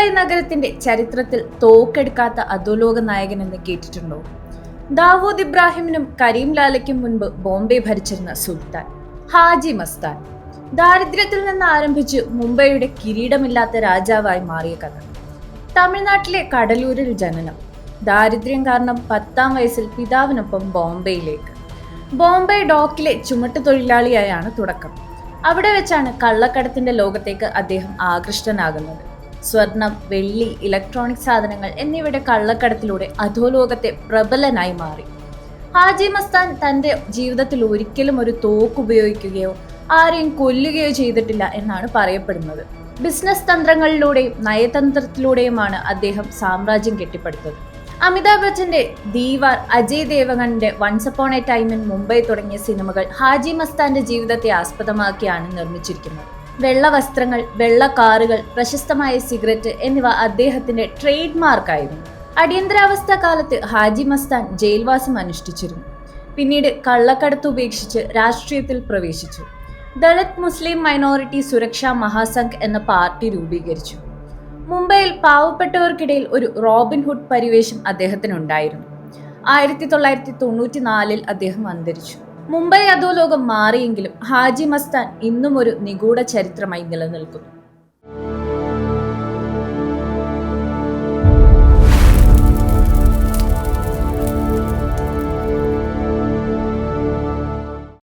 നഗരത്തിന്റെ ചരിത്രത്തിൽ തോക്കെടുക്കാത്ത അധോലോക നായകൻ എന്ന് കേട്ടിട്ടുണ്ടോ? ദാവൂദ് ഇബ്രാഹിമിനും കരീം ലാലയ്ക്കും മുൻപ് ബോംബെ ഭരിച്ചിരുന്ന സുൽത്താൻ ഹാജി മസ്താൻ. ദാരിദ്ര്യത്തിൽ നിന്ന് ആരംഭിച്ച് മുംബൈയുടെ കിരീടമില്ലാത്ത രാജാവായി മാറിയ കഥ. തമിഴ്നാട്ടിലെ കടലൂരിൽ ജനനം. ദാരിദ്ര്യം കാരണം 10ാം വയസ്സിൽ പിതാവിനൊപ്പം ബോംബെയിലേക്ക്. ബോംബെ ഡോക്കിലെ ചുമട്ടുതൊഴിലാളിയായാണ് തുടക്കം. അവിടെ വെച്ചാണ് കള്ളക്കടത്തിന്റെ ലോകത്തേക്ക് അദ്ദേഹം ആകൃഷ്ടനാകുന്നത്. സ്വർണം, വെള്ളി, ഇലക്ട്രോണിക് സാധനങ്ങൾ എന്നിവയുടെ കള്ളക്കടത്തിലൂടെ അധോലോകത്തെ പ്രബലനായി മാറി. ഹാജി മസ്താൻ തന്റെ ജീവിതത്തിൽ ഒരിക്കലും ഒരു തോക്ക് ഉപയോഗിക്കുകയോ ആരെയും കൊല്ലുകയോ ചെയ്തിട്ടില്ല എന്നാണ് പറയപ്പെടുന്നത്. ബിസിനസ് തന്ത്രങ്ങളിലൂടെയും നയതന്ത്രത്തിലൂടെയുമാണ് അദ്ദേഹം സാമ്രാജ്യം കെട്ടിപ്പടുത്തത്. അമിതാഭ് ബച്ചന്റെ ദീവാർ, അജയ് ദേവഗണിന്റെ once upon a time in Mumbai തുടങ്ങിയ സിനിമകൾ ഹാജി മസ്താന്റെ ജീവിതത്തെ ആസ്പദമാക്കിയാണ് നിർമ്മിച്ചിരിക്കുന്നത്. വെള്ള വസ്ത്രങ്ങൾ, വെള്ള കാറുകൾ, പ്രശസ്തമായ സിഗരറ്റ് എന്നിവ അദ്ദേഹത്തിന്റെ ട്രേഡ് മാർക്കായിരുന്നു. അടിയന്തരാവസ്ഥ കാലത്ത് ഹാജി മസ്താൻ ജയിൽവാസം അനുഷ്ഠിച്ചിരുന്നു. പിന്നീട് കള്ളക്കടത്ത് ഉപേക്ഷിച്ച് രാഷ്ട്രീയത്തിൽ പ്രവേശിച്ചു. ദളിത് മുസ്ലിം മൈനോറിറ്റി സുരക്ഷാ മഹാസംഘ് എന്ന പാർട്ടി രൂപീകരിച്ചു. മുംബൈയിൽ പാവപ്പെട്ടവർക്കിടയിൽ ഒരു റോബിൻഹുഡ് പരിവേഷം അദ്ദേഹത്തിനുണ്ടായിരുന്നു. 1994 അദ്ദേഹം അന്തരിച്ചു. മുംബൈ അധോലോകം മാറിയെങ്കിലും ഹാജി മസ്താൻ ഇന്നും ഒരു നിഗൂഢ ചരിത്രമായി നിലനിൽക്കുന്നു.